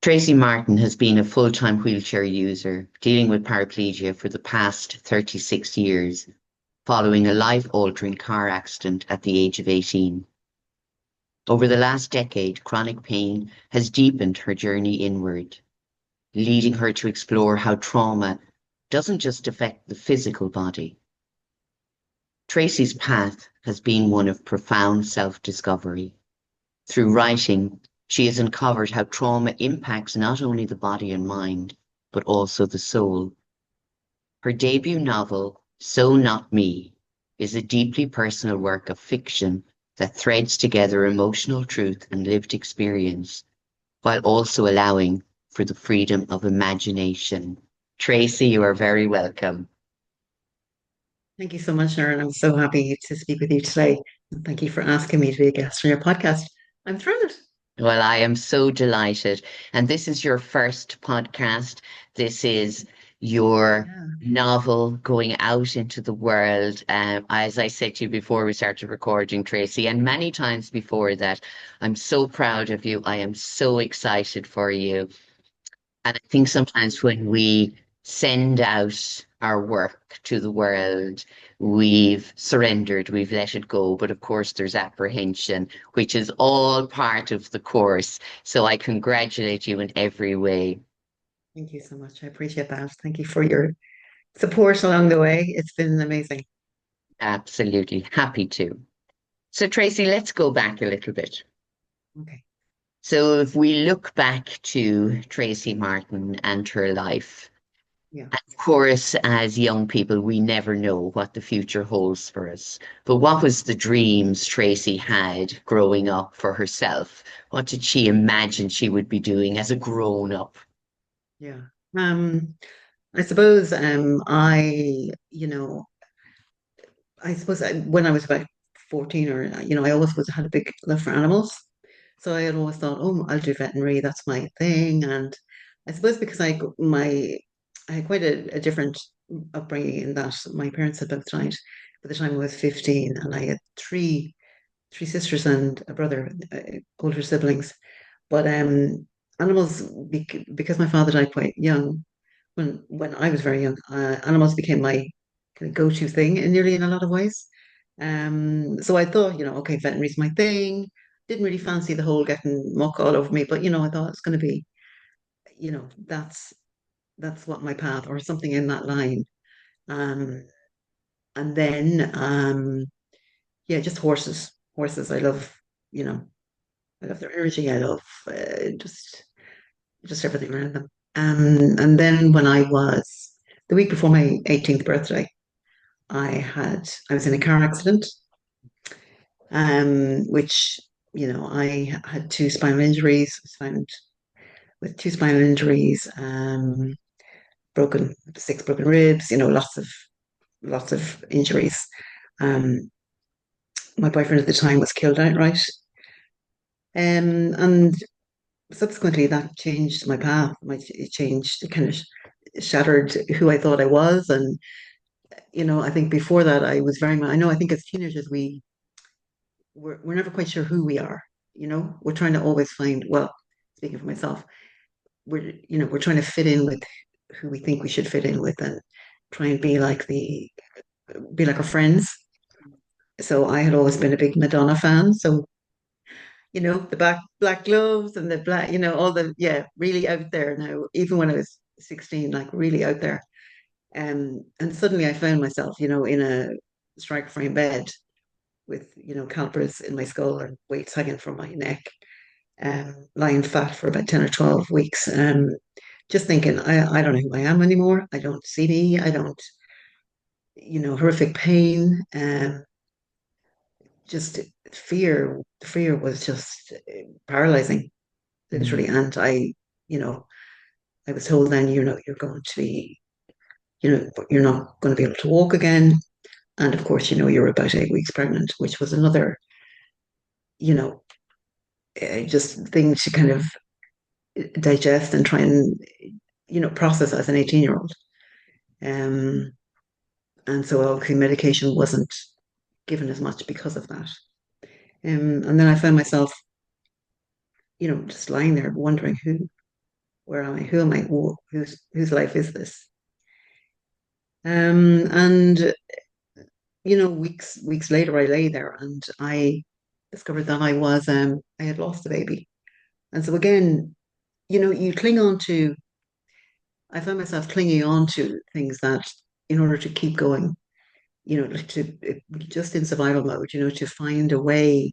Tracy Martin has been a full-time wheelchair user dealing with paraplegia for the past 36 years, following a life-altering car accident at the age of 18. Over the last decade, chronic pain has deepened her journey inward, leading her to explore how trauma doesn't just affect the physical body. Tracy's path has been one of profound self-discovery. Through writing, she has uncovered how trauma impacts not only the body and mind, but also the soul. Her debut novel, So Not Me, is a deeply personal work of fiction that threads together emotional truth and lived experience, while also allowing for the freedom of imagination. Tracy, you are very welcome. Thank you so much, Sharon. I'm so happy to speak with you today. And thank you for asking me to be a guest on your podcast. I'm thrilled. Well, I am so delighted. And this is your first podcast. This is your Yeah. novel going out into the world. As I said to you before we started recording, Tracy, and many times before that, I'm so proud of you. I am so excited for you. And I think sometimes when we send out our work to the world, we've surrendered, we've let it go. But of course, there's apprehension, which is all part of the course. So I congratulate you in every way. Thank you so much. I appreciate that. Thank you for your support along the way. It's been amazing. Absolutely happy to. So, Tracy, let's go back a little bit. Okay. So, if we look back to Tracy Martin and her life, Yeah. of course, as young people, we never know what the future holds for us. But what was the dreams Tracy had growing up for herself? What did she imagine she would be doing as a grown up? Yeah. I suppose I suppose when I was about 14 or I always was had a big love for animals. So I had always thought, oh, I'll do veterinary, that's my thing. And I suppose because I had quite a different upbringing in that my parents had both died by the time I was 15, and I had three sisters and a brother, older siblings. But animals, because my father died quite young, when I was very young, animals became my kind of go-to thing in a lot of ways. So I thought, okay, veterinary's my thing. Didn't really fancy the whole getting muck all over me, but I thought it's going to be, that's what my path or something in that line. Um, and then yeah, just horses. Horses, I love their energy. I love just everything around them. And then when I was the week before my 18th birthday, I was in a car accident, which I had two spinal injuries. I was found with two spinal injuries, broken six broken ribs. Lots of injuries. Um, my boyfriend at the time was killed outright, and subsequently that changed my path. It changed, it kind of shattered who I thought I was, and I think before that I was very much. I know I think as teenagers we're never quite sure who we are. We're trying to always find. Well, speaking for myself, we're trying to fit in with who we think we should fit in with, and try and be like our friends. So I had always been a big Madonna fan. So the black gloves and the black, all the yeah, really out there now. Even when I was 16, like really out there. And suddenly I found myself, in a striker frame bed with calipers in my skull and weights hanging from my neck, lying fat for about 10 or 12 weeks. Just thinking, I don't know who I am anymore. I don't see me. I don't, horrific pain. Just fear. Fear was just paralyzing, Mm. literally. And you know, I was told then, you're going to be, you're not going to be able to walk again. And of course, you're about 8 weeks pregnant, which was another, you know, just thing to kind of digest and try and, process as an 18-year-old. Um, and so obviously medication wasn't given as much because of that. And then I found myself, just lying there wondering who. Where am I? Who am I? Whose life is this? And weeks later, I lay there and I discovered that I had lost a baby. And so again, you cling on to. I found myself clinging on to things that, in order to keep going, like just in survival mode, to find a way,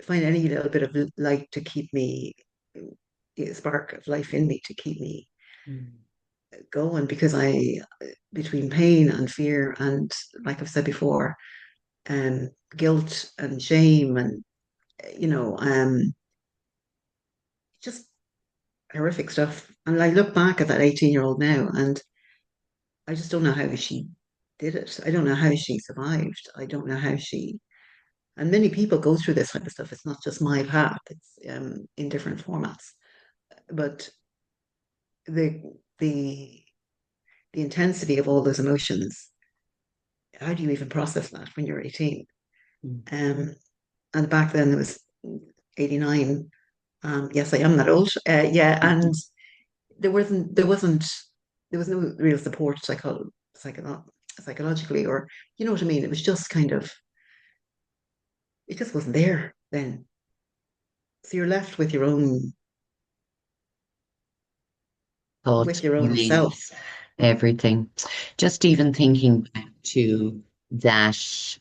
find any little bit of light to keep me, a spark of life in me to keep me Mm. going, because between pain and fear and, like I've said before, guilt and shame and, you know, just horrific stuff. And I look back at that 18-year-old now and I just don't know how she did it. I don't know how she survived. I don't know how she, and many people go through this type of stuff. It's not just my path, it's in different formats. But the the the intensity of all those emotions, how do you even process that when you're 18? Mm. And back then it was 89. Yes, I am that old. Yeah, and there wasn't there wasn't there was no real support psychologically, or you know what I mean. It was just kind of, it just wasn't there then. So you're left with Thoughts, your own self. feelings, everything. Just even thinking back to that,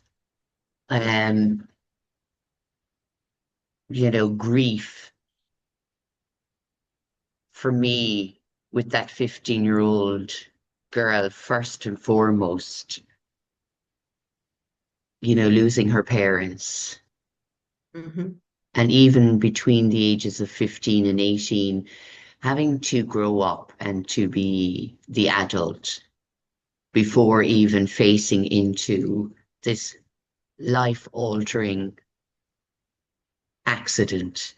um, grief for me with that 15-year-old girl, first and foremost, losing her parents. Hmm. And even between the ages of 15 and 18, having to grow up and to be the adult before even facing into this life altering accident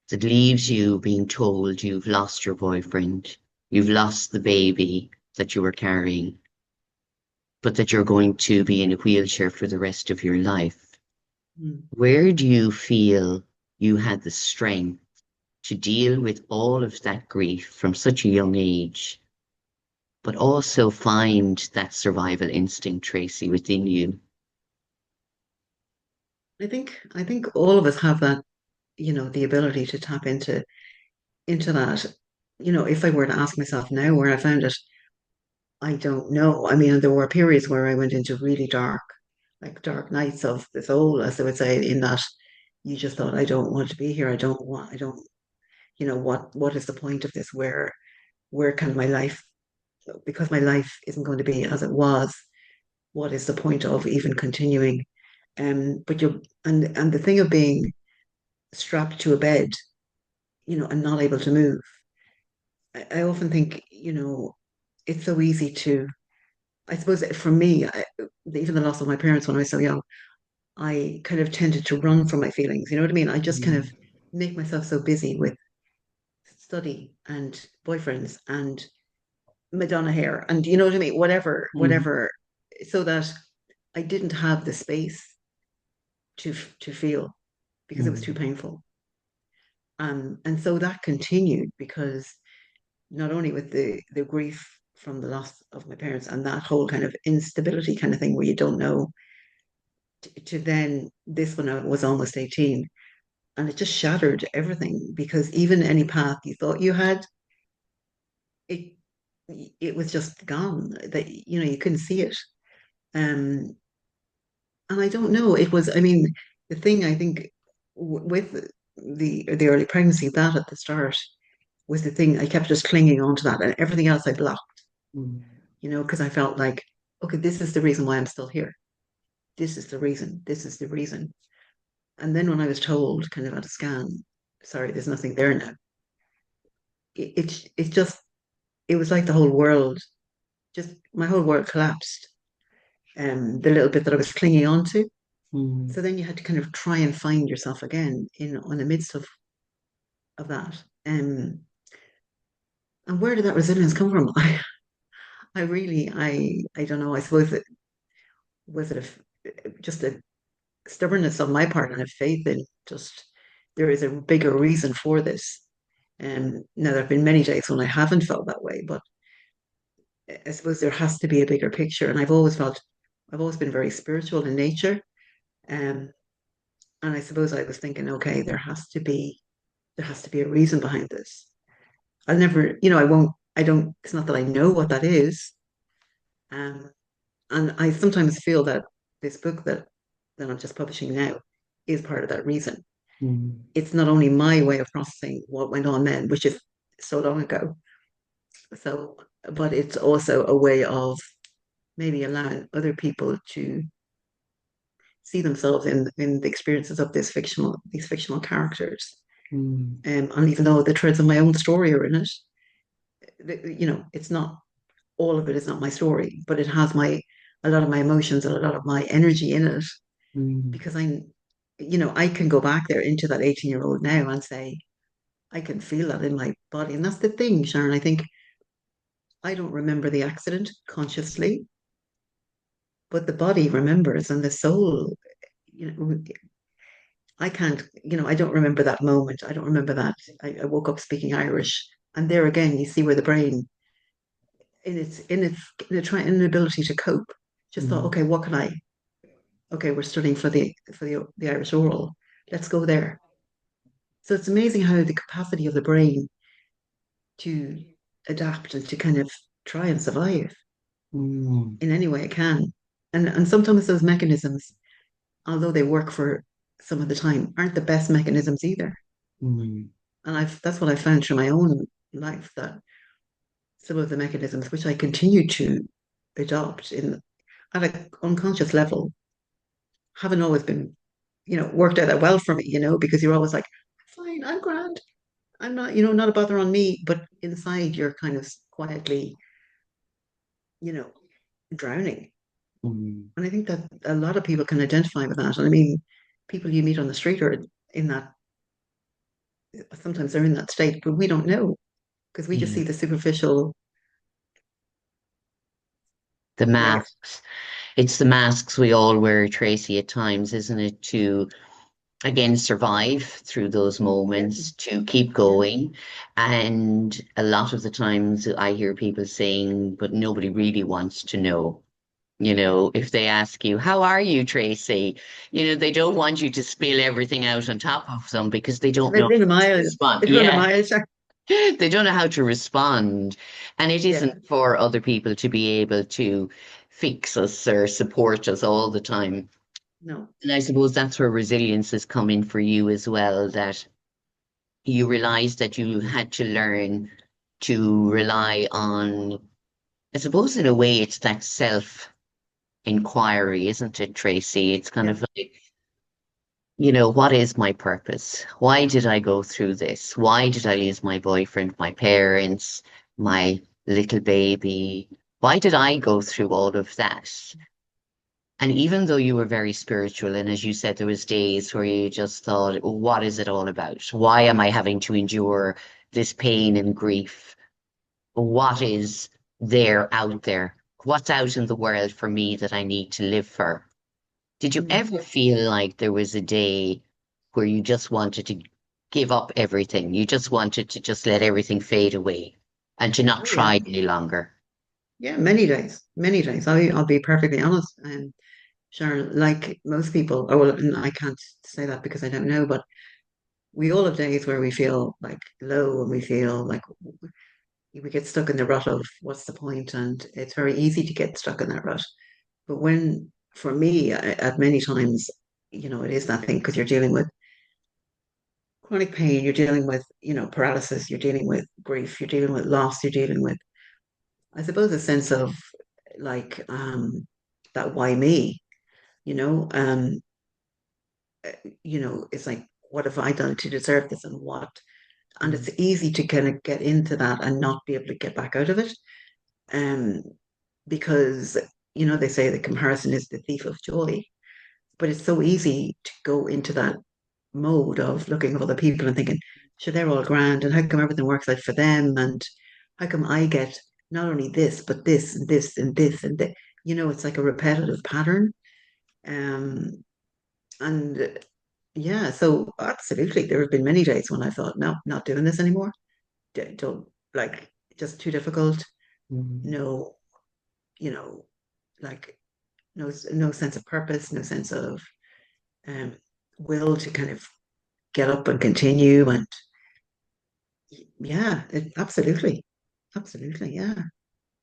that leaves you being told you've lost your boyfriend, you've lost the baby that you were carrying, but that you're going to be in a wheelchair for the rest of your life. Where do you feel you had the strength to deal with all of that grief from such a young age, but also find that survival instinct, Tracy, within you? I think all of us have that, the ability to tap into that. If I were to ask myself now where I found it, I don't know. I mean, there were periods where I went into really dark, like dark nights of the soul, as they would say, in that you just thought, I don't want to be here. I don't, what is the point of this? Where can my life, because my life isn't going to be as it was, what is the point of even continuing? But and the thing of being strapped to a bed, and not able to move. I often think, it's so easy to, I suppose for me, even the loss of my parents when I was so young, I kind of tended to run from my feelings. You know what I mean? I just kind of Mm. make myself so busy with study and boyfriends and Madonna hair and you know what I mean? Mm. Whatever, so that I didn't have the space to feel because it was too Mm. painful. And so that continued because not only with the grief from the loss of my parents and that whole kind of instability kind of thing where you don't know, to then this when I was almost 18, and it just shattered everything because even any path you thought you had, it it was just gone. That you couldn't see it. Um, and I don't know. It was. I mean, the thing I think with the early pregnancy, that at the start was the thing. I kept just clinging on to that, and everything else I blocked. Mm. Because I felt like, okay, this is the reason why I'm still here. This is the reason. This is the reason. And then when I was told, kind of at a scan, sorry, there's nothing there now. It just, it was like the whole world, just my whole world collapsed. The little bit that I was clinging on to. Mm. So then you had to kind of try and find yourself again in the midst of that. And where did that resilience come from? I really, I don't know. I suppose it was just a stubbornness on my part and a faith in just there is a bigger reason for this. Now there have been many days when I haven't felt that way, but I suppose there has to be a bigger picture. And I've always been very spiritual in nature. Um, and I suppose I was thinking, okay, there has to be a reason behind this. I'll never, I don't, it's not that I know what that is. Um, and I sometimes feel that this book that I'm just publishing now is part of that reason. Mm. It's not only my way of processing what went on then, which is so long ago. So, but it's also a way of maybe allowing other people to see themselves in the experiences of these fictional characters. Mm. And even though the threads of my own story are in it, it's not all of it is not my story, but it has a lot of my emotions and a lot of my energy in it Mm. because I can go back there into that 18-year-old now and say, I can feel that in my body. And that's the thing, Sharon. I think I don't remember the accident consciously, but the body remembers and the soul, you know, I can't, I don't remember that moment. I don't remember that. I woke up speaking Irish. And there again, you see where the brain, in the ability to cope, just thought, Mm. okay, what can I? Okay, we're studying for the Irish oral. Let's go there. So it's amazing how the capacity of the brain to adapt and to kind of try and survive Mm. in any way it can. And sometimes those mechanisms, although they work for some of the time, aren't the best mechanisms either. Mm. And that's what I found through my own life that some of the mechanisms which I continue to adopt in at an unconscious level haven't always been, worked out that well for me, because you're always like, fine, I'm grand. I'm not, not a bother on me, but inside you're kind of quietly, you know, drowning. Mm. And I think that a lot of people can identify with that. And I mean, people you meet on the street are in that, sometimes they're in that state, but we don't know because we just Yeah. see the superficial. The Yeah, masks. It's the masks we all wear, Tracy, at times, isn't it? To again survive through those yeah, moments, to keep yeah. going. And a lot of the times I hear people saying, but nobody really wants to know. If they ask you, how are you, Tracy? They don't want you to spill everything out on top of them because they don't They'd know run a how to mile. respond. They'd run a Yeah, mile. Sure. they don't know how to respond. And it Yeah, isn't for other people to be able to fix us or support us all the time. no, And I suppose that's where resilience has come in for you as well, that you realized that you had to learn to rely on, I suppose in a way, it's that self inquiry, isn't it, Tracy? It's kind yeah, of like, what is my purpose? Why did I go through this? Why did I lose my boyfriend, my parents, my little baby? Why did I go through all of that? And even though you were very spiritual, and as you said, there was days where you just thought, what is it all about? Why am I having to endure this pain and grief? What is there out there? What's out in the world for me that I need to live for? Did you mm, ever feel like there was a day where you just wanted to give up everything? You just wanted to just let everything fade away and to not oh yeah, try any longer? yeah. Many days, many days. I'll be perfectly honest. And Sharon, like most people, oh well, and I can't say that because I don't know, but we all have days where we feel like low and we feel like we get stuck in the rut of what's the point, and it's very easy to get stuck in that rut. But for me, at many times, it is that thing because you're dealing with chronic pain, you're dealing with, paralysis, you're dealing with grief, you're dealing with loss, you're dealing with, I suppose, a sense of like, that why me, you know, um, it's like, what have I done to deserve this and what? And Mm. it's easy to kind of get into that and not be able to get back out of it. Um, because, they say the comparison is the thief of joy, but it's so easy to go into that mode of looking at other people and thinking, sure, they're all grand, and how come everything works out for them? And how come I get not only this, but this and this and this and that? It's like a repetitive pattern. Um, and yeah, so absolutely, there have been many days when I thought, no, not doing this anymore. don't like just too difficult. Mm. No, you know, like no sense of purpose, no sense of um will to kind of get up and continue. And yeah, absolutely, absolutely, yeah.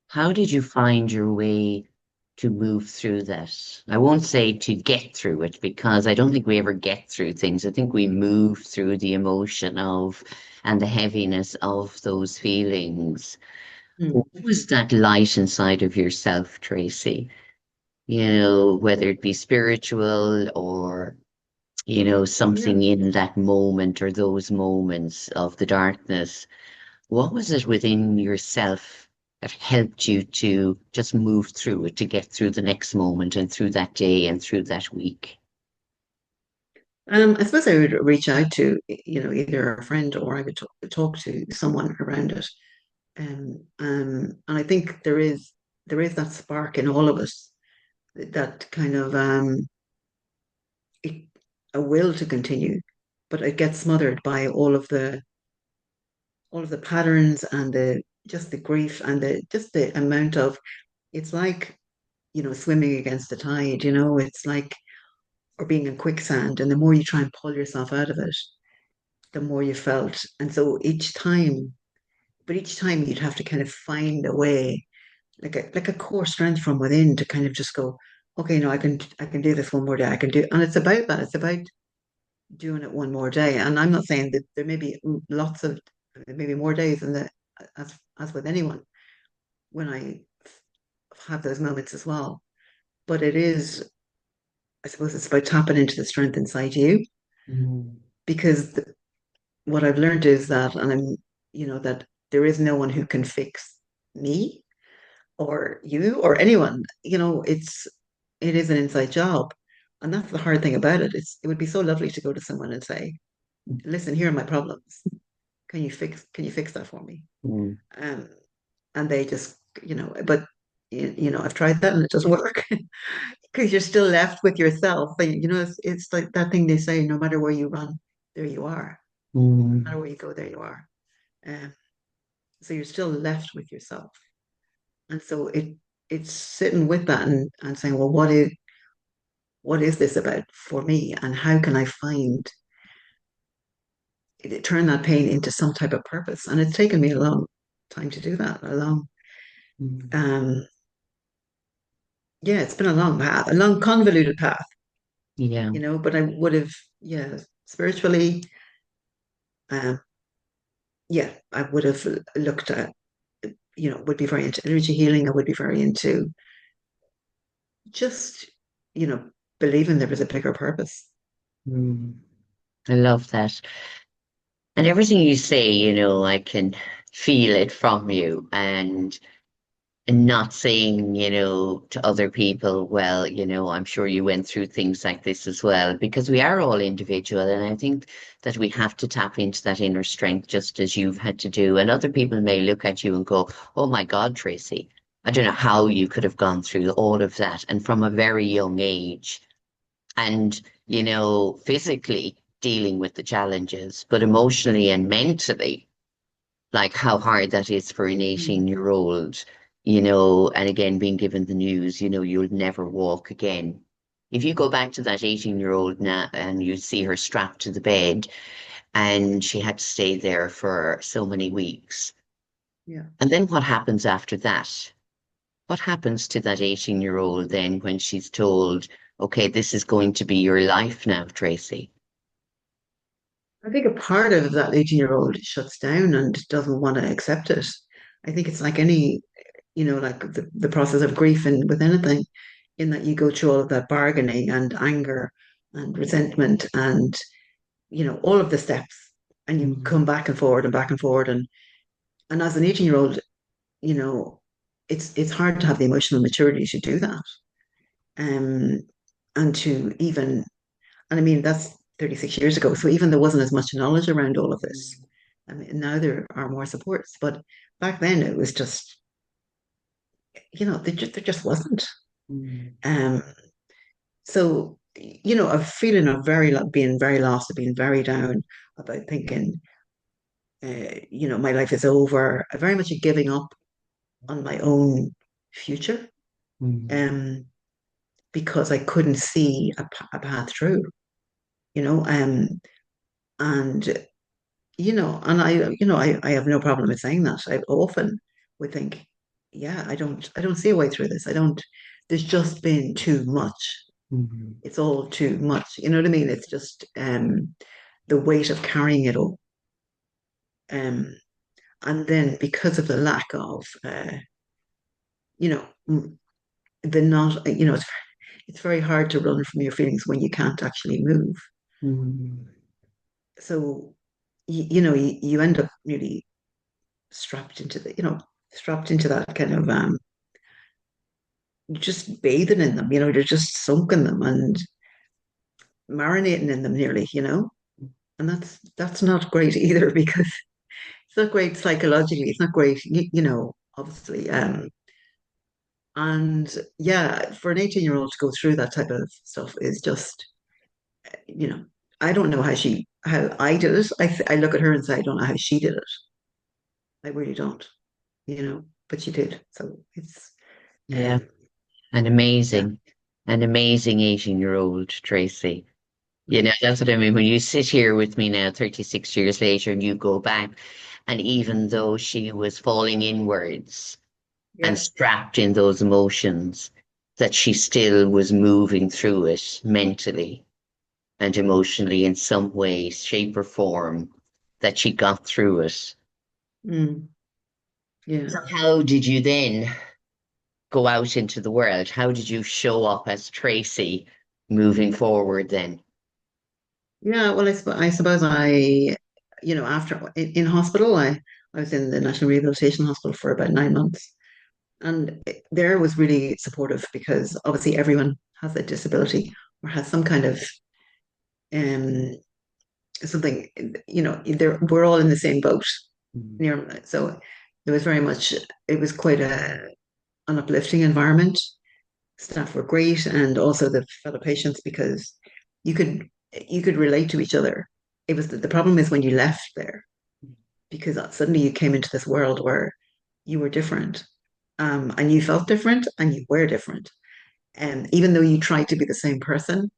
How did you find your way to move through that? I won't say to get through it because I don't think we ever get through things. I think we move through the emotion of and the heaviness of those feelings. Mm. What was that light inside of yourself, Tracy? You know, whether it be spiritual or, you know, Yeah. something in that moment or those moments of the darkness. What was it within yourself that helped you to just move through it, to get through the next moment and through that day and through that week? I suppose I would reach out to, either a friend or I would talk to someone around it. And I think there is that spark in all of us, that kind of it, a will to continue, but it gets smothered by all of the patterns and the just the grief and the just the amount of it's like, swimming against the tide, it's like or being in quicksand, and the more you try and pull yourself out of it, the more you felt. And so each time you'd have to kind of find a way, like a core strength from within to kind of just go, okay, no, I can do this one more day. I can do, and it's about that. It's about doing it one more day. And I'm not saying that there may be lots of maybe more days than that, as with anyone, when I have those moments as well. But it is, I suppose, it's about tapping into the strength inside you, Mm. because what I've learned is that, and that there is no one who can fix me or you or anyone. It is an inside job. And that's the hard thing about it. It would be so lovely to go to someone and say, listen, here are my problems. Can you fix that for me? Mm. Um, and they just, but I've tried that and it doesn't work, because you're still left with yourself. And it's like that thing they say, no matter where you run, there you are. No Mm. matter where you go, there you are. Um, so you're still left with yourself. And so it's sitting with that and saying, well, what is this about for me? And how can I turn that pain into some type of purpose? And it's taken me a long time to do that. Mm. Um, yeah, it's been a long path, a long convoluted path, Yeah. but I would have, yeah, spiritually, um, yeah, I would have looked at, would be very into energy healing. I would be very into just, you know, believing there was a bigger purpose. Mm. I love that. And everything you say, you know, I can feel it from you. And not saying, you know, to other people, well, you know, I'm sure you went through things like this as well, because we are all individual. And I think that we have to tap into that inner strength just as you've had to do. And other people may look at you and go, oh my God, Tracy, I don't know how you could have gone through all of that. And from a very young age. And, you know, physically dealing with the challenges, but emotionally and mentally like how hard that is for an Mm. 18-year-old, you know, and again, being given the news, you know, you'll never walk again. If you go back to that 18-year-old now and you see her strapped to the bed and she had to stay there for so many weeks. Yeah. And then what happens after that? What happens to that 18-year-old then when she's told, okay, this is going to be your life now, Tracy? I think a part of that 18-year-old shuts down and doesn't want to accept it. I think it's like any, like the process of grief and with anything, in that you go through all of that bargaining and anger and resentment and, all of the steps, and you Mm. come back and forward and back and forward. And as an 18-year-old, you know, it's hard to have the emotional maturity to do that. Um, and to even And I mean, that's 36 years ago. So even there wasn't as much knowledge around all of this. I mean, now there are more supports. But back then it was just, there just wasn't. Mm. Um, so, a feeling of being very lost, of being very down, about thinking, my life is over. Very much a giving up on my own future, Mm. um, because I couldn't see a path through, you know, and I have no problem with saying that. I often would think, yeah, I don't see a way through this. I don't. There's just been too much. Mm. It's all too much. You know what I mean? It's just the weight of carrying it all. Um, and then because of the lack of, you know, the not, it's very hard to run from your feelings when you can't actually move. Mm. So, you end up really strapped into strapped into that kind of, just bathing in them, you're just soaking them and marinating in them nearly, and that's not great either because it's not great psychologically. It's not great, obviously. And yeah, for an 18-year-old to go through that type of stuff is just, you know, I don't know how I did it. I look at her and say, I don't know how she did it. I really don't, but she did. So it's, Yeah, um, an yeah, amazing, an amazing 18-year-old Tracy. That's what I mean. When you sit here with me now, 36 years later, and you go back, and even though she was falling inwards and yeah, strapped in those emotions, that she still was moving through it mentally and emotionally in some way, shape, or form, that she got through it. mm, yeah. So, how did you then go out into the world? How did you show up as Tracy moving forward then? Yeah, well, I suppose after in hospital, I was in the National Rehabilitation Hospital for about 9 months. And there was really supportive because obviously everyone has a disability or has some kind of um something, we're all in the same boat. Mm. So it was very much, it was quite an uplifting environment. Staff were great and also the fellow patients because you could you could relate to each other. It was the problem is when you left there because suddenly you came into this world where you were different, and you felt different and you were different. And even though you tried to be the same person,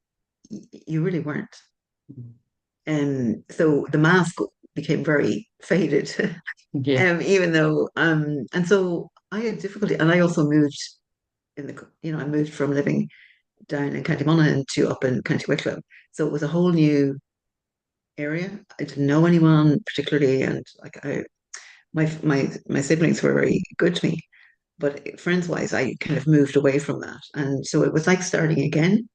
you really weren't. And so the mask became very faded. Yeah. Even though, and so I had difficulty, and I also moved I moved from living down in County Monaghan to up in County Wicklow. So it was a whole new area. I didn't know anyone particularly, and like my siblings were very good to me, but friends wise, I kind of moved away from that, and so it was like starting again.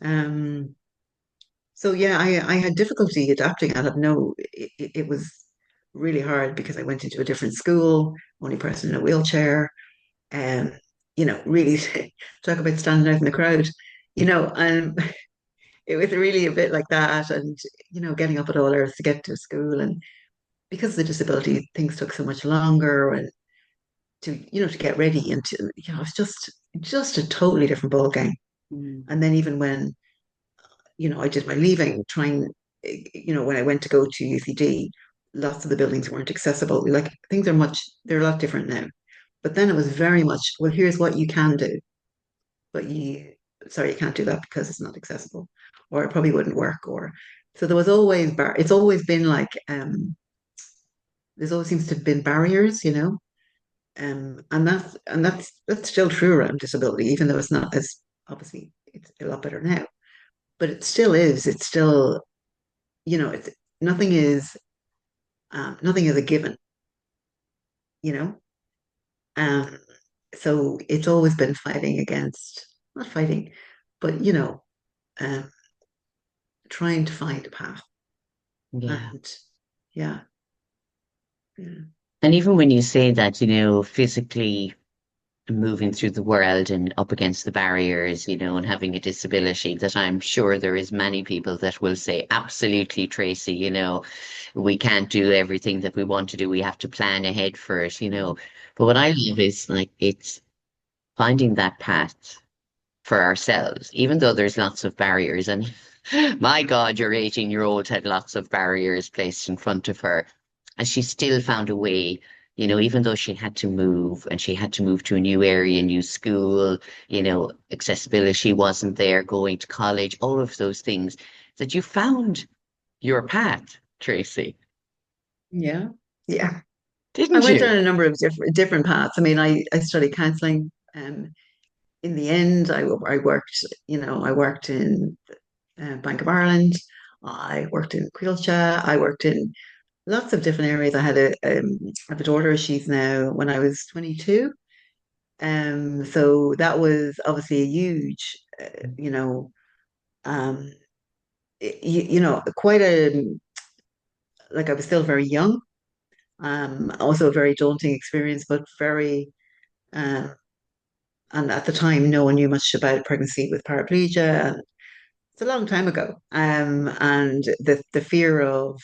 Um, so yeah, I had difficulty adapting. I had no, it was really hard because I went into a different school, only person in a wheelchair, and really talk about standing out in the crowd, and it was really a bit like that, and getting up at all hours to get to school, and because of the disability, things took so much longer, and to get ready, and it's just a totally different ball game. Mm. And then even when I did my leaving, when I went to go to UCD, lots of the buildings weren't accessible. Like they're a lot different now. But then it was very much, well, here's what you can do, but sorry, you can't do that because it's not accessible, or it probably wouldn't work, or so there was always it's always been like, there's always seems to have been barriers, and that's still true around disability, even though it's not as obviously it's a lot better now, but it still is. It's still, it's nothing is nothing is a given, you know. Um, so it's always been fighting against, not fighting, but um, trying to find a path. Yeah. And yeah, yeah, And even when you say that, physically moving through the world and up against the barriers, and having a disability, that I'm sure there is many people that will say, absolutely, Tracy, we can't do everything that we want to do. We have to plan ahead for it. But what I love is like it's finding that path for ourselves, even though there's lots of barriers. And my God, your 18-year-old had lots of barriers placed in front of her. and she still found a way, even though she had to move and she had to move to a new area, new school, accessibility wasn't there, going to college, all of those things, that you found your path, Tracy, Yeah. Yeah. I didn't went you? down a number of different paths. I mean, I studied counseling. In the end, I worked, I worked in Bank of Ireland. I worked in Quilcha. I worked in lots of different areas. I have a daughter. She's now, when I was 22. So that was obviously a huge, um, quite like I was still very young. Also a very daunting experience, but very, um, and at the time, no one knew much about pregnancy with paraplegia. And it's a long time ago. And the fear of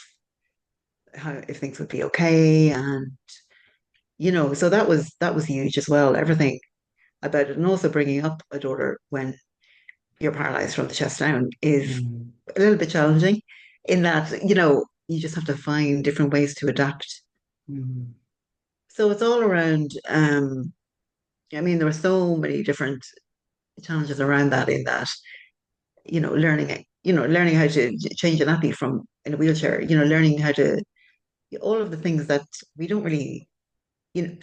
how if things would be okay, and so that was huge as well. Everything about it, and also bringing up a daughter when you're paralyzed from the chest down is Mm, a little bit challenging in that, you just have to find different ways to adapt. mm, So it's all around, I mean, there were so many different challenges around that in that, learning how to change a nappy from in a wheelchair, learning how to, all of the things that we don't really,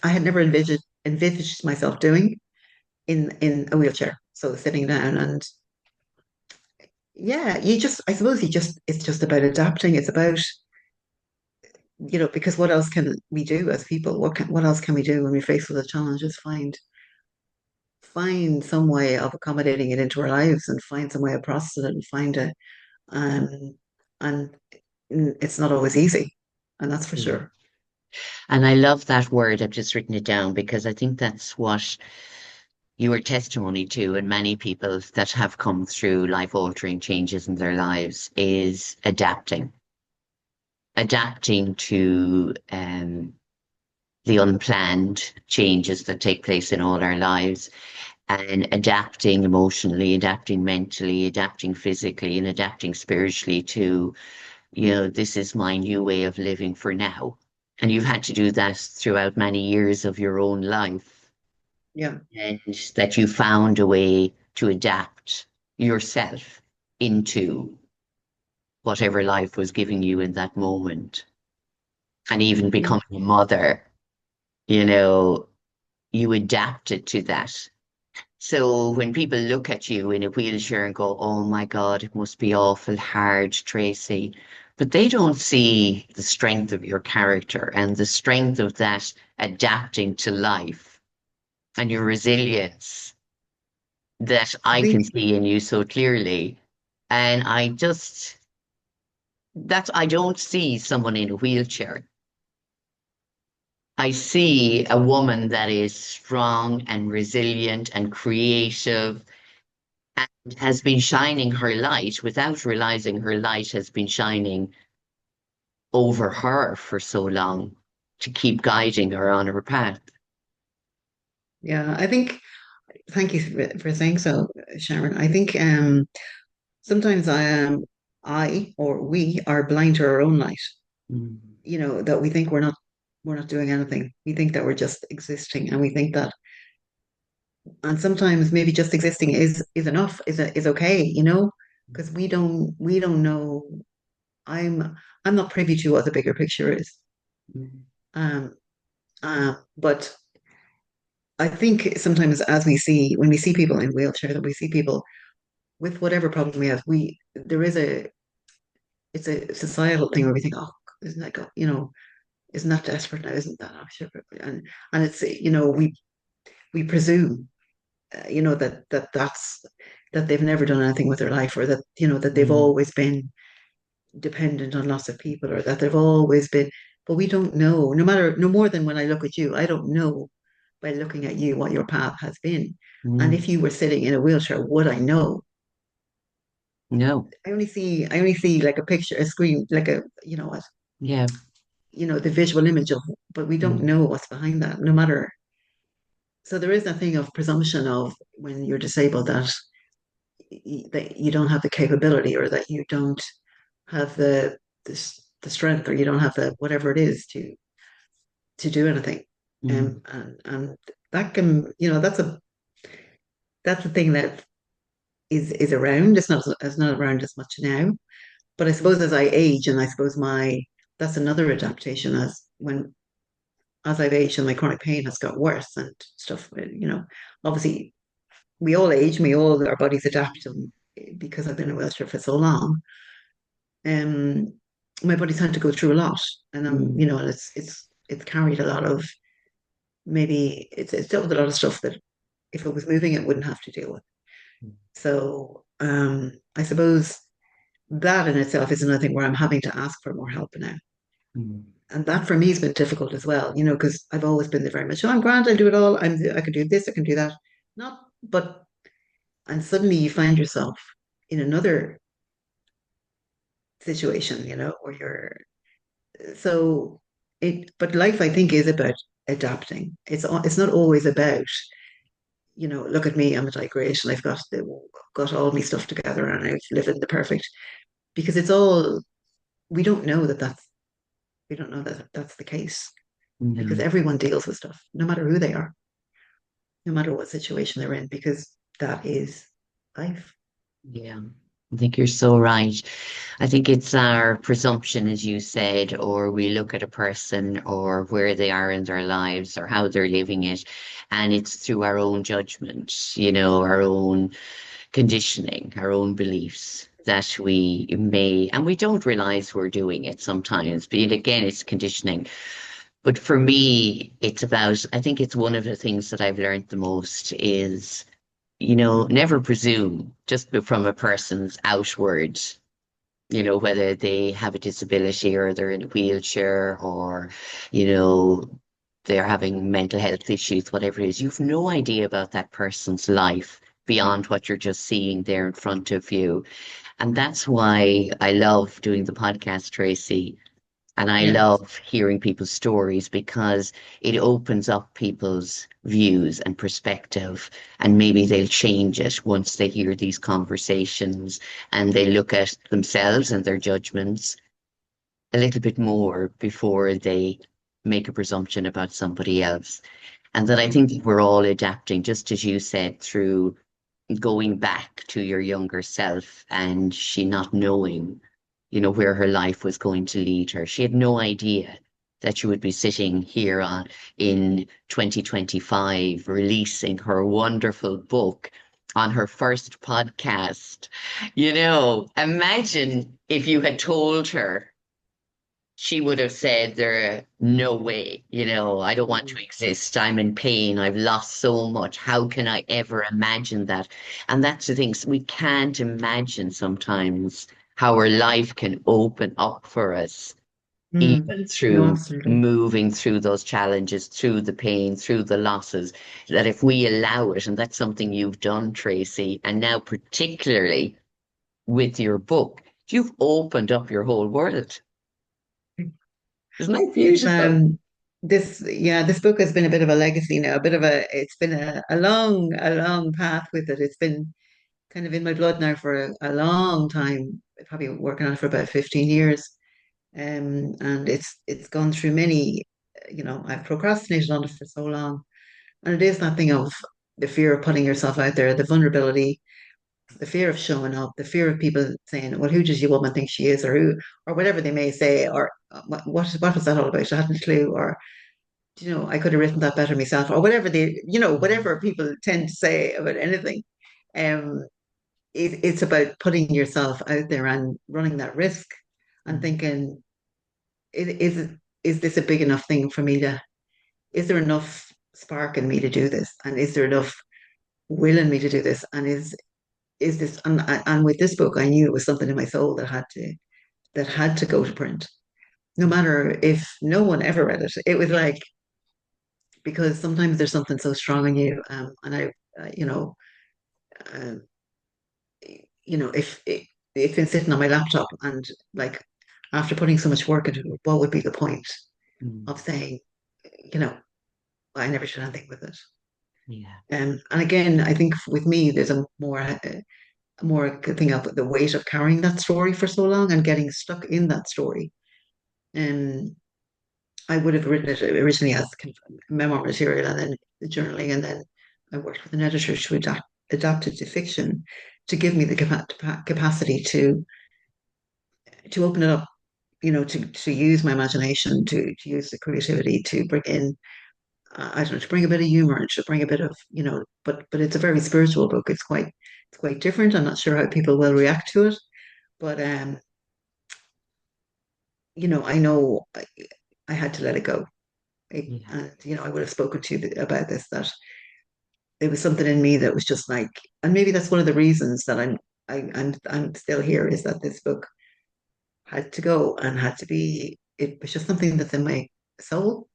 I had never envisaged myself doing in a wheelchair. So sitting down and yeah, I suppose it's just about adapting. It's about, because what else can we do as people? What else can we do when we're faced with a challenge? Is find some way of accommodating it into our lives and find some way of processing it and find it. Um, and it's not always easy, and that's for mm. sure. And I love that word. I've just written it down because I think that's what you are testimony to, and many people that have come through life altering changes in their lives is adapting to the unplanned changes that take place in all our lives, and adapting emotionally, adapting mentally, adapting physically, and adapting spiritually to, this is my new way of living for now. And you've had to do that throughout many years of your own life, Yeah. and that you found a way to adapt yourself into whatever life was giving you in that moment. And even Yeah. becoming a mother, you know, you adapted to that. So when people look at you in a wheelchair and go, oh my God, it must be awful hard, Tracy, but they don't see the strength of your character and the strength of that adapting to life and your resilience that I I can think see in you so clearly. And I don't see someone in a wheelchair. I see a woman that is strong and resilient and creative and has been shining her light without realizing her light has been shining over her for so long to keep guiding her on her path. yeah, I think thank you for saying so, Sharon. I think sometimes I or we are blind to our own light. Mm, That we think we're not doing anything. We think that we're just existing, and we think that, and sometimes maybe just existing is enough, is okay, because we don't know. I'm not privy to what the bigger picture is. mm, Um, but I think sometimes when we see people in wheelchair, that we see people with whatever problem we have, there is it's a societal thing where we think, oh, isn't that, isn't that desperate now? Isn't that actually? And it's, we presume, that they've never done anything with their life, or that, that they've mm, always been dependent on lots of people, or that they've always been, but we don't know, no more than when I look at you, I don't know by looking at you what your path has been. And mm. if you were sitting in a wheelchair, would I know? No, I only see like a picture, a screen, like yeah. the visual image of, but we don't Mm, know what's behind that, no matter. So there is a thing of presumption of when you're disabled that that you don't have the capability, or that you don't have the this. the strength, or you don't have the whatever it is to do anything. Mm, And that can, that's a thing that is around. It's not around as much now. But I suppose as I age, and I suppose my that's another adaptation as I've aged and my chronic pain has got worse and stuff. Obviously we all age, our bodies adapt, and because I've been in a wheelchair for so long, um, my body's had to go through a lot, and mm, and it's carried a lot of maybe it's dealt with a lot of stuff that if it was moving, it wouldn't have to deal with. So I suppose that in itself is another thing where I'm having to ask for more help now. mm, And that for me has been difficult as well, because I've always been there very much, oh, I'm grand, I do it all. I can do this, I can do that. Not, but, and suddenly you find yourself in another situation, where so but life I think is about adapting. It's not always about, look at me, I'm a type great and got all my stuff together and I've lived in the perfect, because we don't know we don't know that that's the case, because mm. everyone deals with stuff, no matter who they are, no matter what situation they're in, because that is life. Yeah, I think you're so right. I think it's our presumption, as you said, or we look at a person or where they are in their lives or how they're living it, and it's through our own judgment, our own conditioning, our own beliefs that we may, and we don't realize we're doing it sometimes. But again, it's conditioning. But for me, I think it's one of the things that I've learned the most is never presume just from a person's outward, whether they have a disability or they're in a wheelchair or, you know, they're having mental health issues, whatever it is. You've no idea about that person's life beyond what you're just seeing there in front of you. And that's why I love doing the podcast, Tracy. And I Yeah. love hearing people's stories because it opens up people's views and perspective. And maybe they'll change it once they hear these conversations and they look at themselves and their judgments a little bit more before they make a presumption about somebody else. And that I think that we're all adapting, just as you said, through going back to your younger self and she not knowing, where her life was going to lead her. She had no idea that she would be sitting here in 2025 releasing her wonderful book on her first podcast. Imagine if you had told her, she would have said, there, no way, I don't want to exist. I'm in pain. I've lost so much. How can I ever imagine that? And that's the thing. So we can't imagine sometimes how our life can open up for us, Mm. even No, through absolutely. moving through those challenges, through the pain, through the losses, that if we allow it, and that's something you've done, Tracy, and now particularly with your book, you've opened up your whole world. Isn't that It's beautiful? this book has been a bit of a legacy now, it's been a long path with it. It's been kind of in my blood now for a long time, probably working on it for about 15 years. And it's gone through many, I've procrastinated on it for so long. And it is that thing of the fear of putting yourself out there, the vulnerability, the fear of showing up, the fear of people saying, "Well, who does your woman think she is?" or whatever they may say, or what was that all about? I hadn't a clue, or I could have written that better myself, or whatever whatever people tend to say about anything. Um, it's about putting yourself out there and running that risk, and thinking, is is this a big enough thing for me to? Is there enough spark in me to do this? And is there enough will in me to do this? And is this and with this book I knew it was something in my soul that had to go to print, no matter if no one ever read it. It was like, because sometimes there's something so strong in you, and I uh, if it's been sitting on my laptop, and like, after putting so much work into it, what would be the point Mm, of saying, you know I never should anything with it. yeah. And again, I think with me there's a more thing of the weight of carrying that story for so long and getting stuck in that story. And I would have written it originally as kind of memoir material and then journaling, and then I worked with an editor to adapt it to fiction to give me the capacity to open it up, to use my imagination, to use the creativity to bring in, I don't know, to bring a bit of humor and to bring a bit of, but it's a very spiritual book. It's quite different. I'm not sure how people will react to it, but I know I had to let it go. Yeah. And I would have spoken to you about this, that there was something in me that was just like, and maybe that's one of the reasons that I'm still here, is that this book had to go and had to be. It was just something that's in my soul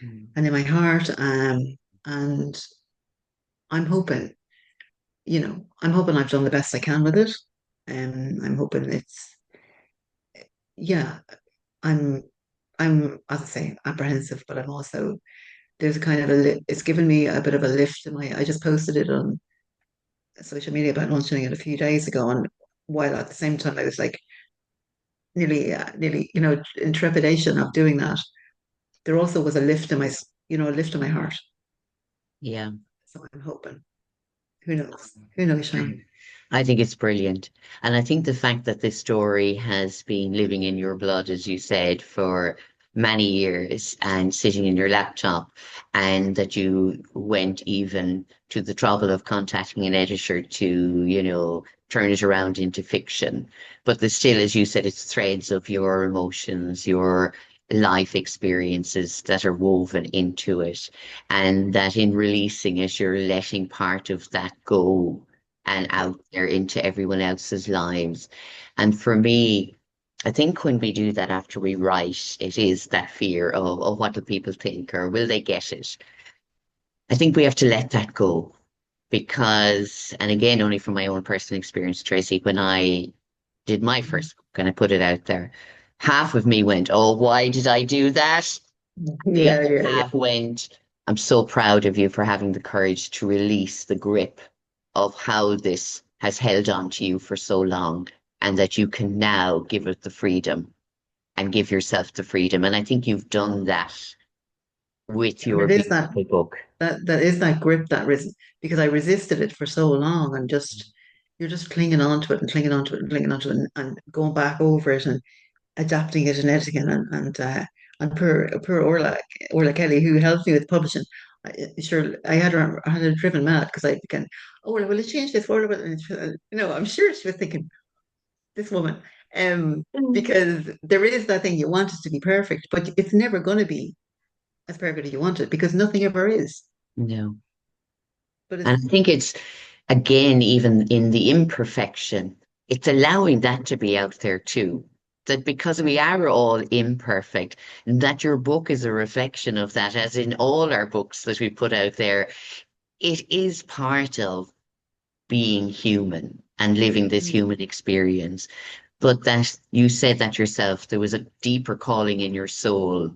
Mm. and in my heart, and I'm hoping, I'm hoping I've done the best I can with it. I'm hoping it's, yeah, I'm, as I say, apprehensive, but I'm also, there's a kind of it's given me a bit of a lift in I just posted it on social media about launching it a few days ago, and while at the same time I was like nearly, in trepidation of doing that, there also was a lift in a lift in my heart. Yeah. So I'm hoping. Who knows? Who knows, Shane? I think it's brilliant. And I think the fact that this story has been living in your blood, as you said, for many years and sitting in your laptop, and that you went even to the trouble of contacting an editor to, turn it around into fiction. But there's still, as you said, it's threads of your emotions, your life experiences that are woven into it. And that in releasing it, you're letting part of that go and Yeah. out there into everyone else's lives. And for me, I think when we do that after we write, it is that fear of, what do people think, or will they get it? I think we have to let that go because, and again, only from my own personal experience, Tracy, when I did my first book and I put it out there, half of me went, oh, why did I do that? The Yeah, other yeah, yeah. half went, I'm so proud of you for having the courage to release the grip of how this has held on to you for so long, and that you can now give it the freedom and give yourself the freedom. And I think you've done that with And your it is that beautiful book. that is that grip because I resisted it for so long, and just you're just clinging on to it and clinging on to it and clinging on to it, and going back over it and adapting it and editing it, and poor Orla Kelly, who helped me with publishing. Sure, I had her driven mad because I began, oh, well, will it change this? Orla? I'm sure she was thinking, this woman, Mm. because there is that thing, you want it to be perfect, but it's never going to be as perfect as you want it because nothing ever is. No. But And it's I think it's, again, even in the imperfection, it's allowing that to be out there too. That because we are all imperfect, that your book is a reflection of that, as in all our books that we put out there, it is part of being human and living this human experience. But that you said that yourself, there was a deeper calling in your soul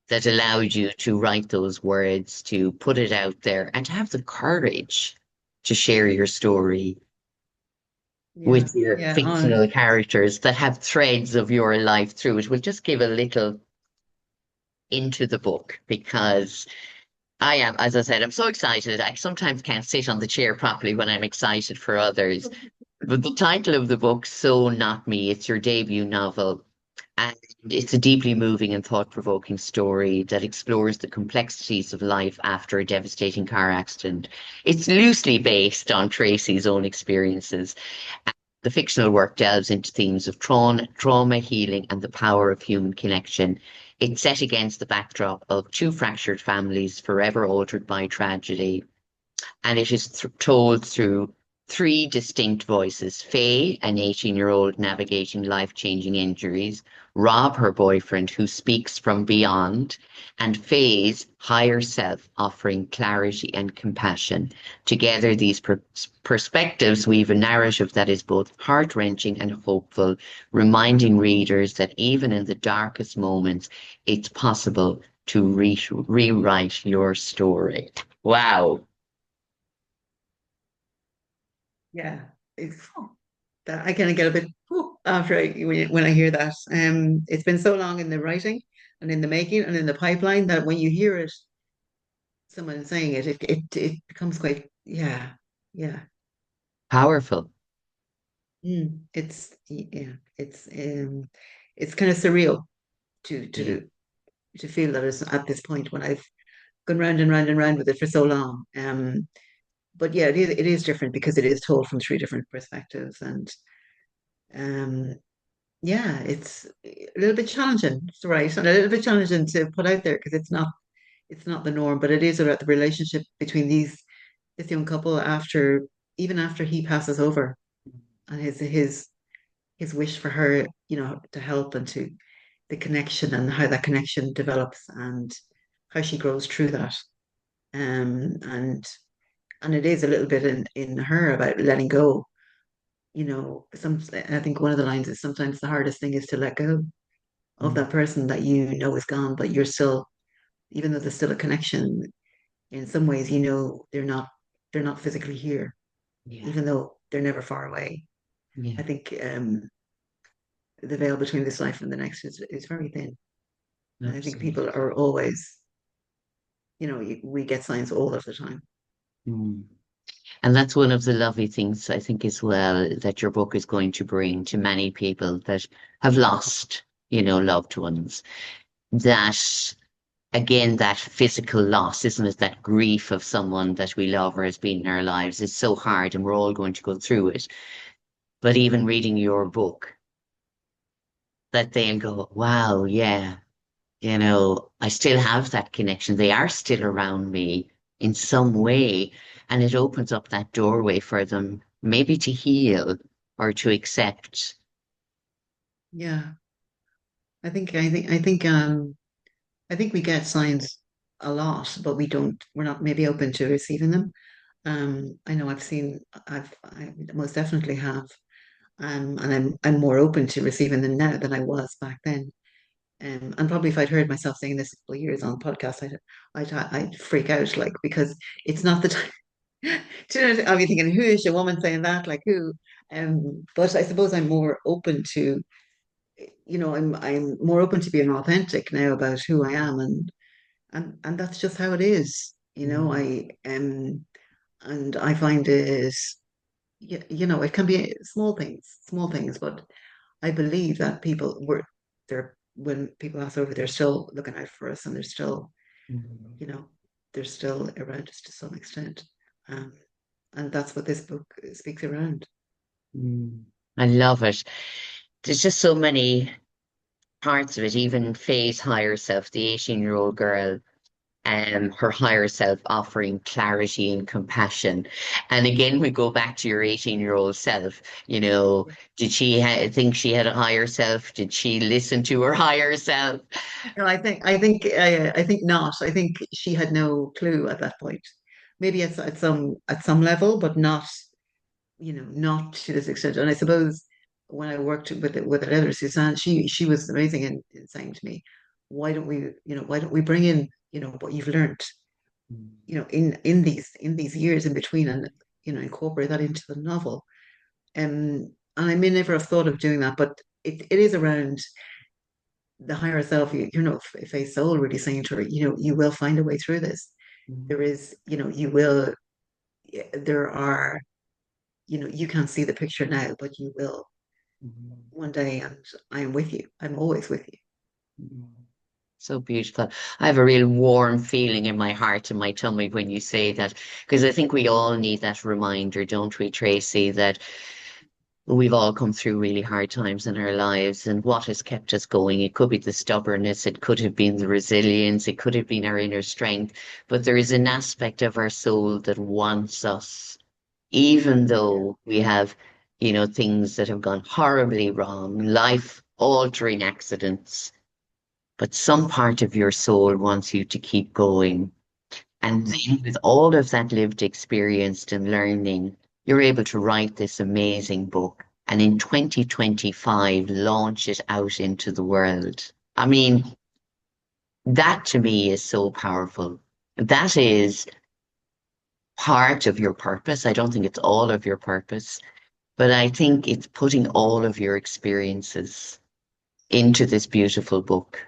that allowed you to write those words, to put it out there, and to have the courage to share your story yeah, with your yeah, fictional characters that have threads of your life through it. We'll just give a little into the book because I am, as I said, I'm so excited. I sometimes can't sit on the chair properly when I'm excited for others. But the title of the book, So Not Me, it's your debut novel. And it's a deeply moving and thought-provoking story that explores the complexities of life after a devastating car accident. It's loosely based on Tracy's own experiences. The fictional work delves into themes of trauma, healing, and the power of human connection. It's set against the backdrop of two fractured families forever altered by tragedy, and it is told through three distinct voices: Faye, an 18-year-old navigating life changing injuries, Rob, her boyfriend, who speaks from beyond, and Faye's higher self offering clarity and compassion. Together, these perspectives weave a narrative that is both heart wrenching and hopeful, reminding readers that even in the darkest moments, it's possible to rewrite your story. Wow. yeah. It's that I kind of get a bit. Whew. when I hear that. It's been so long in the writing and in the making and in the pipeline that when you hear it, someone saying it, it becomes quite, yeah, yeah. Powerful. It's kind of surreal to Yeah. to to feel that it's at this point when I've gone round and round and round with it for so long. But yeah, it is different because it is told from three different perspectives, and um, yeah, it's a little bit challenging, it's right, and a little bit challenging to put out there because it's not the norm, but it is about the relationship between this young couple after even after he passes over, and his wish for her, to help and to the connection and how that connection develops and how she grows through that. And it is a little bit in her about letting go. I think one of the lines is sometimes the hardest thing is to let go of Mm. that person that is gone, but you're still, even though there's still a connection, in some ways, they're not physically here, Yeah. even though they're never far away. I Yeah. think the veil between this life and the next is very thin. And I think people Absolutely. are always, we get signs all of the time. Mm. And that's one of the lovely things I think as well that your book is going to bring to many people that have lost, loved ones. That again, that physical loss, isn't it? That grief of someone that we love or has been in our lives is so hard and we're all going to go through it. But even reading your book, that they'll go, wow, yeah, I still have that connection. They are still around me in some way. And it opens up that doorway for them, maybe to heal or to accept. Yeah, I think we get signs a lot, but we're not maybe open to receiving them. I know I most definitely have, and I'm more open to receiving them now than I was back then. And probably if I'd heard myself saying this a couple of years on the podcast, I'd freak out, like, because it's not the time. Do you know, I'll be thinking, who is your woman saying that? Like, who? But I suppose I'm more open to, I'm more open to being authentic now about who I am, and that's just how it is. Mm, And I find it, it can be small things, but I believe that when people pass over, they're still looking out for us, and mm, you know, they're still around us to some extent. Um, and that's what this book speaks around. mm. I love it. There's just so many parts of it, even Faye's higher self, the 18-year-old girl, her higher self offering clarity and compassion. And again, we go back to your 18-year-old self. Did she think she had a higher self? Did she listen to her higher self? No, I think not. I think she had no clue at that point. Maybe at some level, but not to this extent. And I suppose when I worked with that editor, Suzanne, she was amazing in saying to me, why don't we bring in, what you've learned, in these years in between, and incorporate that into the novel. And I may never have thought of doing that, but it is around the higher self, if a soul really saying to her, you will find a way through this. Mm, There is, you will, there are, you can't see the picture now, but you will mm, one day, and I am with you. I'm always with you. mm. So beautiful. I have a real warm feeling in my heart and my tummy when you say that, because I think we all need that reminder, don't we, Tracy, that we've all come through really hard times in our lives, and what has kept us going? It could be the stubbornness, it could have been the resilience, it could have been our inner strength, but there is an aspect of our soul that wants us, even though we have, things that have gone horribly wrong, life altering accidents, but some part of your soul wants you to keep going. And then with all of that lived experience and learning, you're able to write this amazing book and in 2025 launch it out into the world. I mean, that to me is so powerful. That is part of your purpose. I don't think it's all of your purpose, But I think it's putting all of your experiences into this beautiful book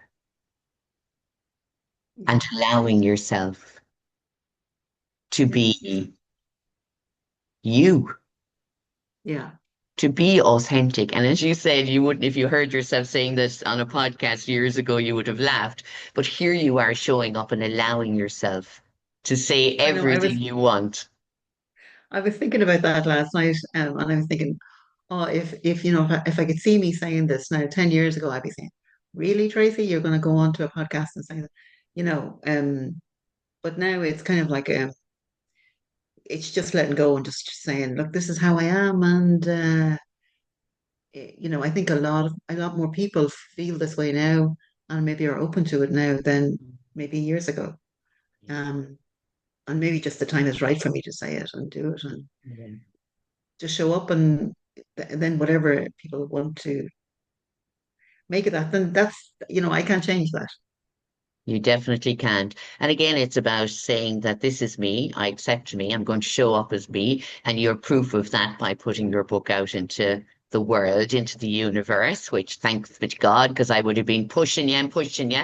Yeah, and allowing yourself to yeah, be you, yeah. to be authentic. And as you said, you wouldn't, if you heard yourself saying this on a podcast years ago, you would have laughed. But here you are showing up and allowing yourself to say I know. everything you want. I was thinking about that last night, and I was thinking, oh, if you know, if I could see me saying this now 10 years ago, I'd be saying, "Really, Tracy, you're going to go on to a podcast and say that," you know. But now it's kind of like it's just letting go and just saying, "Look, this is how I am," and you know, I think a lot more people feel this way now, and maybe are open to it now than maybe years ago. Um, and maybe just the time is right for me to say it and do it and Yeah. just show up and then whatever people want to make it that, then that's, you know, I can't change that. You definitely can't. And again, it's about saying that this is me. I accept me. I'm going to show up as me. And you're proof of that by putting your book out into the world, into the universe, which thanks be to God, because I would have been pushing you and pushing you.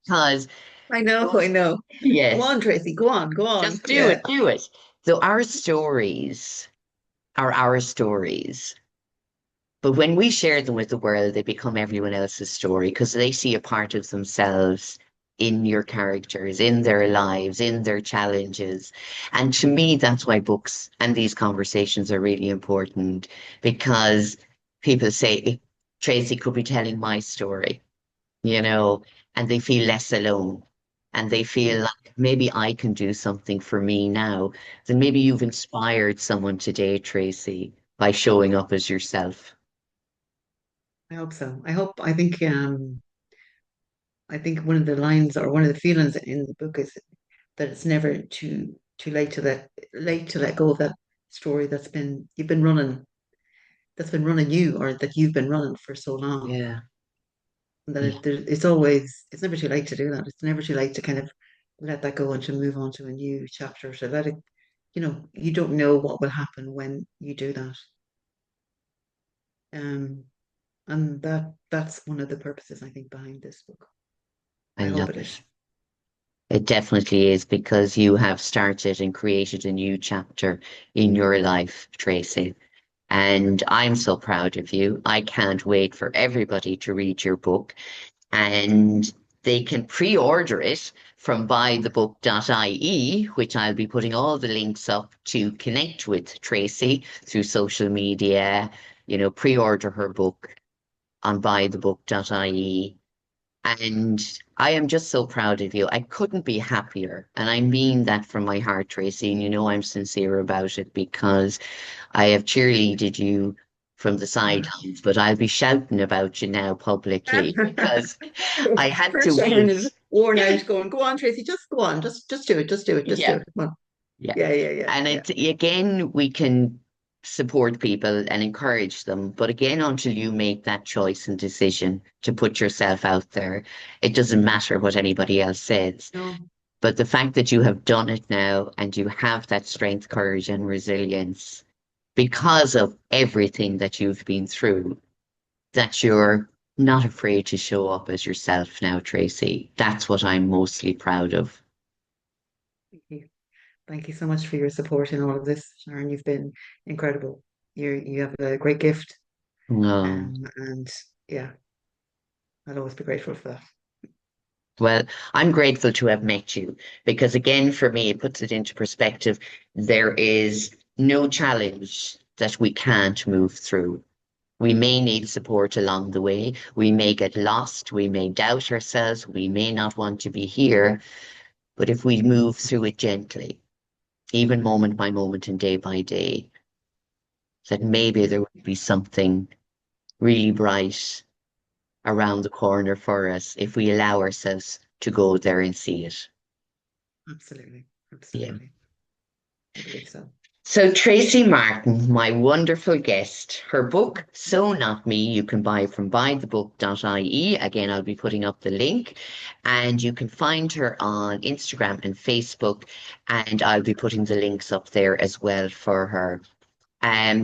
Because, I know, I know. Go yes, on, Tracy, go on. just do Yeah, it, do it. So our stories are our stories. But when we share them with the world, they become everyone else's story because they see a part of themselves in your characters, in their lives, in their challenges. And to me, that's why books and these conversations are really important because people say, Tracy could be telling my story, you know, and they feel less alone. And they feel yeah, like maybe I can do something for me now. Then maybe you've inspired someone today, Tracy, by showing up as yourself. I hope so. I think one of the lines or one of the feelings in the book is that it's never too late to let go of that story you've been running, that's been running you, or that you've been running for so long. Yeah. And that Yeah. it's never too late to do that. It's never too late to kind of let that go and to move on to a new chapter, to let it, you know, you don't know what will happen when you do that. Um, and that's one of the purposes I think behind this book. I I hope love it is. it. It definitely is because you have started and created a new chapter in your life, Tracy. And I'm so proud of you. I can't wait for everybody to read your book. And they can pre-order it from buythebook.ie, which I'll be putting all the links up to connect with Tracy through social media, pre-order her book on buythebook.ie. And I am just so proud of you. I couldn't be happier. And I mean that from my heart, Tracy. And I'm sincere about it because I have cheerleaded you from the Yeah. sidelines, but I'll be shouting about you now publicly because I had Poor to Sharon wait. is worn out going, go on, Tracy, just go on, just do it, just do Yeah, it. Come on. yeah. And Yeah. it again, we can support people and encourage them, but again, until you make that choice and decision to put yourself out there, it doesn't matter what anybody else says. No, But the fact that you have done it now and you have that strength, courage, and resilience because of everything that you've been through, that you're not afraid to show up as yourself now, Tracy. That's what I'm mostly proud of. thank you. Thank you so much for your support in all of this, Sharon. You've been incredible. You have a great gift. No. And yeah, I'll always be grateful for that. Well, I'm grateful to have met you because, again, for me, it puts it into perspective. There is no challenge that we can't move through. We may need support along the way. We may get lost. We may doubt ourselves. We may not want to be here. But if we move through it gently, even moment by moment and day by day, that maybe Yeah, there would be something really bright around the corner for us if we allow ourselves to go there and see it. absolutely. Yeah. Absolutely. I believe so. So Tracy Martin, my wonderful guest, her book, So Not Me, you can buy from buythebook.ie. Again, I'll be putting up the link and you can find her on Instagram and Facebook and I'll be putting the links up there as well for her.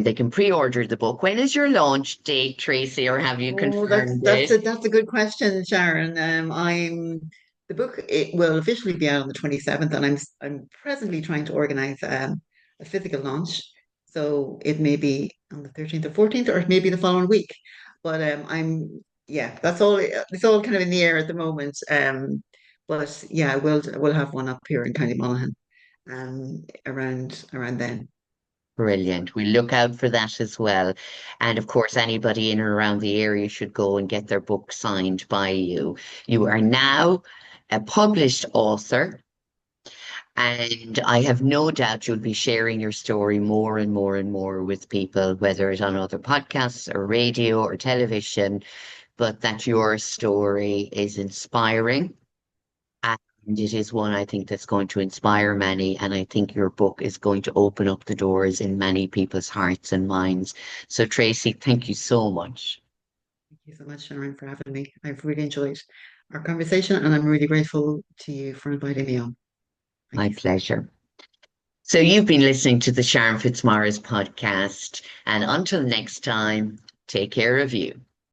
They can pre-order the book. When is your launch date, Tracy, or have you Oh, that's confirmed that's it? a that's a good question, Sharon. The book, it will officially be out on the 27th, and I'm presently trying to organize a physical launch. So it may be on the 13th or 14th, or it may be the following week. But I'm yeah, that's all. It's all kind of in the air at the moment. But yeah, we'll have one up here in County Monaghan around then. Brilliant. We look out for that as well. And of course, anybody in and around the area should go and get their book signed by you. You are now a published author, and I have no doubt you'll be sharing your story more and more and more with people, whether it's on other podcasts or radio or television, but that your story is inspiring. And it is one I think that's going to inspire many. And I think your book is going to open up the doors in many people's hearts and minds. So, Tracy, thank you so much. Thank you so much, Sharon, for having me. I've really enjoyed our conversation, and I'm really grateful to you for inviting me on. Thank My you so much. pleasure. So, you've been listening to the Sharon Fitzmaurice podcast. And until next time, take care of you.